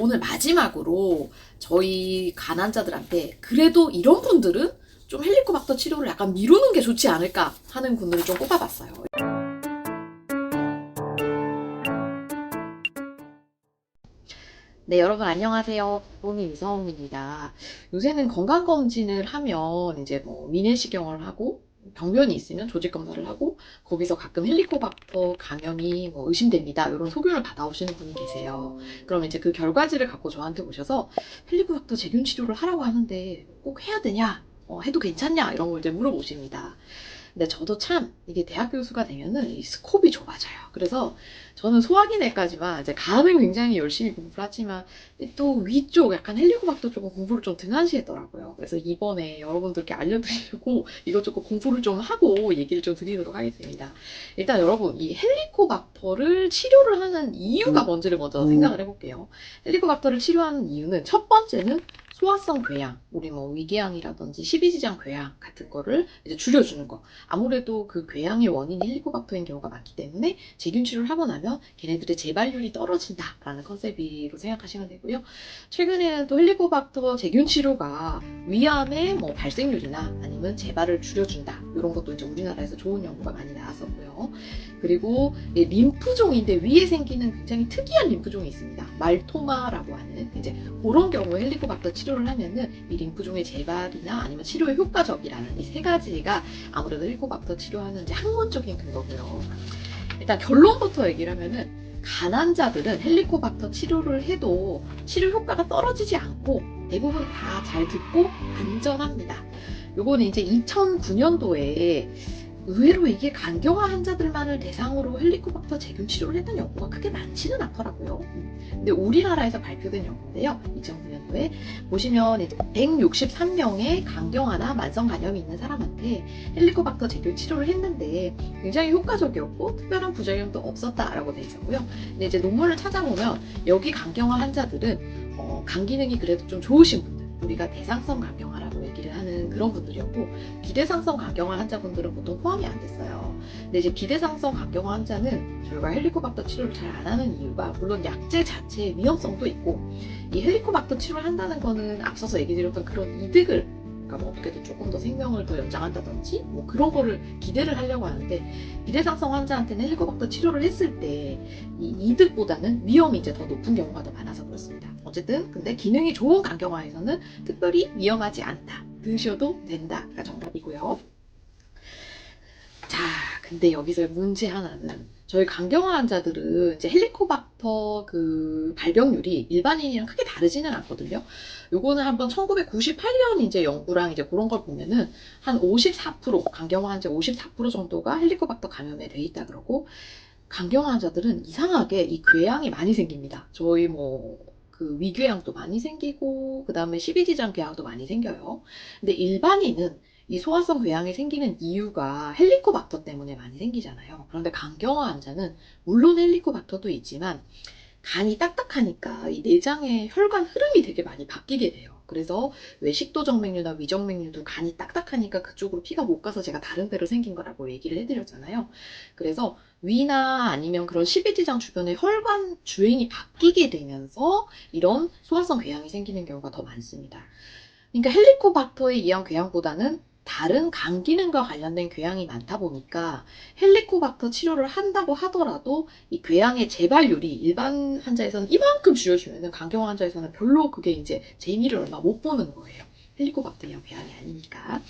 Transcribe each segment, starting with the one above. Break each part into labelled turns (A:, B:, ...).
A: 오늘 마지막으로 저희 간환자들한테 그래도 이런 분들은 좀 헬리코박터 치료를 약간 미루는 게 좋지 않을까 하는 분들을 좀 꼽아봤어요. 네, 여러분 안녕하세요. 보미 유성입니다. 요새는 건강검진을 하면 이제 뭐 위내시경을 하고 병변이 있으면 조직 검사를 하고 거기서 가끔 헬리코박터 감염이 뭐 의심됩니다. 이런 소견을 받아오시는 분이 계세요. 그럼 이제 그 결과지를 갖고 저한테 오셔서 헬리코박터 제균 치료를 하라고 하는데 꼭 해야 되냐? 해도 괜찮냐? 이런 걸 이제 물어보십니다. 근데 저도 참 이게 대학 교수가 되면은 이 스콥이 좁아져요. 그래서 저는 소화기내까지만 이제 간은 굉장히 열심히 공부를 하지만 또 위쪽 약간 헬리코박터 쪽은 공부를 좀 등한시했더라고요. 그래서 이번에 여러분들께 알려드리려고 이것저것 공부를 좀 하고 얘기를 좀 드리도록 하겠습니다. 일단 여러분 이 헬리코박터를 치료를 하는 이유가 뭔지를 먼저 생각을 해볼게요. 헬리코박터를 치료하는 이유는 첫 번째는 소화성 궤양, 우리 뭐 위궤양이라든지 십이지장 궤양 같은 거를 이제 줄여주는 거. 아무래도 그 궤양의 원인이 헬리코박터인 경우가 많기 때문에 제균 치료를 하고 나면 걔네들의 재발률이 떨어진다라는 컨셉으로 생각하시면 되고요. 최근에는 또 헬리코박터 제균 치료가 위암의 뭐 발생률이나 아니면 재발을 줄여준다 이런 것도 이제 우리나라에서 좋은 연구가 많이 나왔었고요. 그리고 림프종인데 위에 생기는 굉장히 특이한 림프종이 있습니다. 말토마라고 하는 이제 그런 경우에 헬리코박터 치료를 하면은 이 림프종의 재발이나 아니면 치료에 효과적이라는 이 세 가지가 아무래도 헬리코박터 치료하는 이제 학문적인 근거고요. 일단 결론부터 얘기를 하면은 간환자들은 헬리코박터 치료를 해도 치료 효과가 떨어지지 않고 대부분 다 잘 듣고 안전합니다. 요거는 이제 2009년도에 의외로 이게 간경화 환자들만을 대상으로 헬리코박터 제균 치료를 했던 연구가 크게 많지는 않더라고요. 근데 우리나라에서 발표된 연구인데요. 2009년도에 보시면 이제 163명의 간경화나 만성 간염이 있는 사람한테 헬리코박터 제균 치료를 했는데 굉장히 효과적이었고 특별한 부작용도 없었다라고 돼 있었고요. 근데 이제 논문을 찾아보면 여기 간경화 환자들은 간 기능이 그래도 좀 좋으신 분들, 우리가 대상성 간경화라고 얘기를 하는 그런 분들이었고 비대상성 간경화 환자분들은 보통 포함이 안 됐어요. 근데 이제 비대상성 간경화 환자는 저희가 헬리코박터 치료를 잘 안 하는 이유가 물론 약제 자체의 위험성도 있고 이 헬리코박터 치료를 한다는 거는 앞서서 얘기 드렸던 그런 이득을 그러니까 뭐 어떻게든 조금 더 생명을 더 연장한다든지 뭐 그런 거를 기대를 하려고 하는데 비대상성 환자한테는 헬리코박터 치료를 했을 때 이 이득보다는 위험이 이제 더 높은 경우가 더 많아서 그렇습니다. 어쨌든 근데 기능이 좋은 간경화에서는 특별히 위험하지 않다. 드셔도 된다가 정답이고요. 자, 근데 여기서 문제 하나는 저희 간경화 환자들은 이제 헬리코박터 그 발병률이 일반인이랑 크게 다르지는 않거든요. 요거는 한번 1998년 이제 연구랑 이제 그런 걸 보면은 한 54% 간경화 환자 54% 정도가 헬리코박터 감염에 돼 있다 그러고 간경화 환자들은 이상하게 이 궤양이 많이 생깁니다. 저희 뭐 그 위궤양도 많이 생기고 그다음에 십이지장 궤양도 많이 생겨요. 근데 일반인은 이 소화성 궤양이 생기는 이유가 헬리코박터 때문에 많이 생기잖아요. 그런데 간경화 환자는 물론 헬리코박터도 있지만 간이 딱딱하니까 이 내장의 혈관 흐름이 되게 많이 바뀌게 돼요. 그래서 왜 식도정맥류나 위정맥류도 간이 딱딱하니까 그쪽으로 피가 못 가서 제가 다른 데로 생긴 거라고 얘기를 해드렸잖아요. 그래서 위나 아니면 그런 십이지장 주변의 혈관 주행이 바뀌게 되면서 이런 소화성 궤양이 생기는 경우가 더 많습니다. 그러니까 헬리코박터에 의한 궤양보다는 다른 간 기능과 관련된 궤양이 많다 보니까 헬리코박터 치료를 한다고 하더라도 이 궤양의 재발률이 일반 환자에서는 이만큼 줄여주면 간경화 환자에서는 별로 그게 이제 재미를 얼마 못 보는 거예요. 헬리코박터 의한 궤양이 아니니까.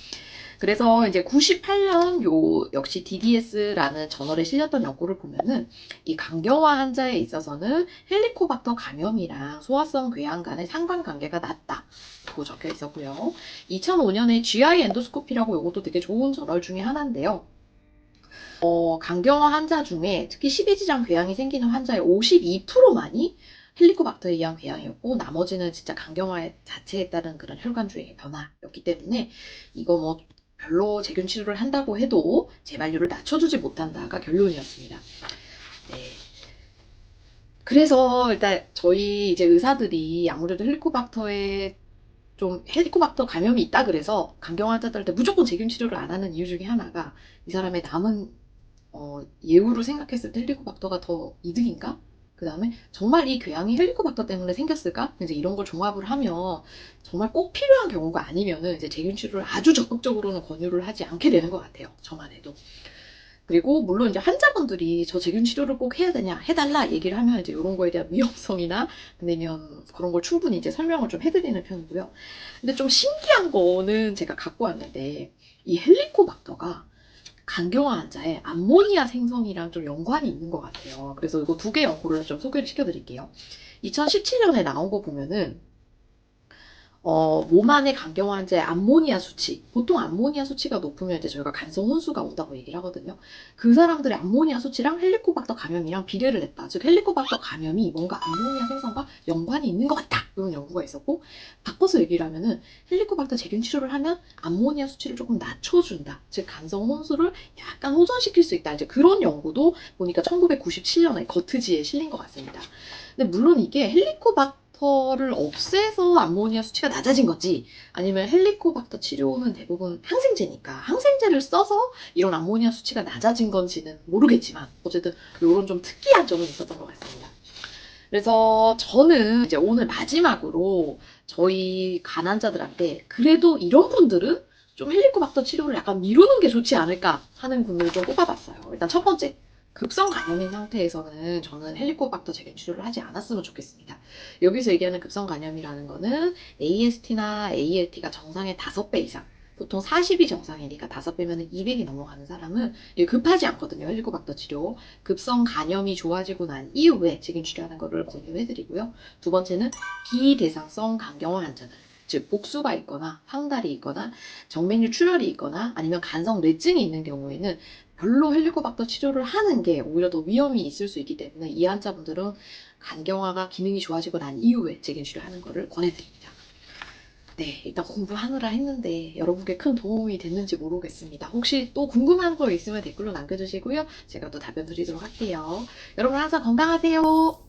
A: 그래서 이제 98년 요 역시 DDS라는 저널에 실렸던 연구를 보면은 이 간경화 환자에 있어서는 헬리코박터 감염이랑 소화성 궤양 간의 상관관계가 낮다고 적혀 있었고요. 2005년에 GI 엔도스코피라고 이것도 되게 좋은 저널 중에 하나인데요. 간경화 환자 중에 특히 십이지장 궤양이 생기는 환자의 52%만이 헬리코박터에 의한 궤양이었고 나머지는 진짜 간경화 자체에 따른 그런 혈관 주행의 변화였기 때문에 이거 뭐 별로 제균 치료를 한다고 해도 재발률을 낮춰주지 못한다가 결론이었습니다. 네. 그래서 일단 저희 이제 의사들이 아무래도 헬리코박터에 좀 헬리코박터 감염이 있다 그래서 간경화 환자들한테 무조건 제균 치료를 안 하는 이유 중에 하나가 이 사람의 남은 예후를 생각했을 때 헬리코박터가 더 이득인가? 그 다음에 정말 이 궤양이 헬리코박터 때문에 생겼을까? 이제 이런 걸 종합을 하면 정말 꼭 필요한 경우가 아니면은 이제 재균 치료를 아주 적극적으로는 권유를 하지 않게 되는 것 같아요. 저만 해도. 그리고 물론 이제 환자분들이 저 재균 치료를 꼭 해야 되냐, 해달라 얘기를 하면 이제 이런 거에 대한 위험성이나 아니면 그런 걸 충분히 이제 설명을 좀 해드리는 편이고요. 근데 좀 신기한 거는 제가 갖고 왔는데 이 헬리코박터가 간경화 환자의 암모니아 생성이랑 좀 연관이 있는 것 같아요. 그래서 이거 두 개 연구를 좀 소개를 시켜드릴게요. 2017년에 나온 거 보면은 몸 안의 간경화 환자의 암모니아 수치, 보통 암모니아 수치가 높으면 이제 저희가 간성 혼수가 온다고 얘기를 하거든요. 그 사람들의 암모니아 수치랑 헬리코박터 감염이랑 비례를 했다. 즉 헬리코박터 감염이 뭔가 암모니아 생성과 연관이 있는 것 같다. 이런 연구가 있었고, 바꿔서 얘기를 하면은 헬리코박터 재균 치료를 하면 암모니아 수치를 조금 낮춰준다. 즉 간성 혼수를 약간 호전시킬 수 있다. 이제 그런 연구도 보니까 1997년에 거트지에 실린 것 같습니다. 근데 물론 이게 헬리코박터를 없애서 암모니아 수치가 낮아진 건지 아니면 헬리코박터 치료는 대부분 항생제니까 항생제를 써서 이런 암모니아 수치가 낮아진 건지는 모르겠지만 어쨌든 이런 좀 특이한 점은 있었던 것 같습니다. 그래서 저는 이제 오늘 마지막으로 저희 간 환자들한테 그래도 이런 분들은 좀 헬리코박터 치료를 약간 미루는 게 좋지 않을까 하는 분들을 좀 꼽아봤어요. 일단 첫 번째, 급성 간염인 상태에서는 저는 헬리코박터 재균 치료를 하지 않았으면 좋겠습니다. 여기서 얘기하는 급성 간염이라는 거는 AST나 ALT가 정상의 5배 이상, 보통 40이 정상이니까 5배면 200이 넘어가는 사람은 급하지 않거든요. 헬리코박터 치료. 급성 간염이 좋아지고 난 이후에 재균 치료하는 거를 권유해드리고요. 두 번째는 비대상성 간경화 환자들, 즉 복수가 있거나 황달이 있거나 정맥류 출혈이 있거나 아니면 간성 뇌증이 있는 경우에는 별로 헬리코박터 치료를 하는 게 오히려 더 위험이 있을 수 있기 때문에 이 환자분들은 간경화가 기능이 좋아지고 난 이후에 재균 치료하는 거를 권해드립니다. 네, 일단 공부하느라 했는데 여러분께 큰 도움이 됐는지 모르겠습니다. 혹시 또 궁금한 거 있으면 댓글로 남겨주시고요. 제가 또 답변 드리도록 할게요. 여러분 항상 건강하세요.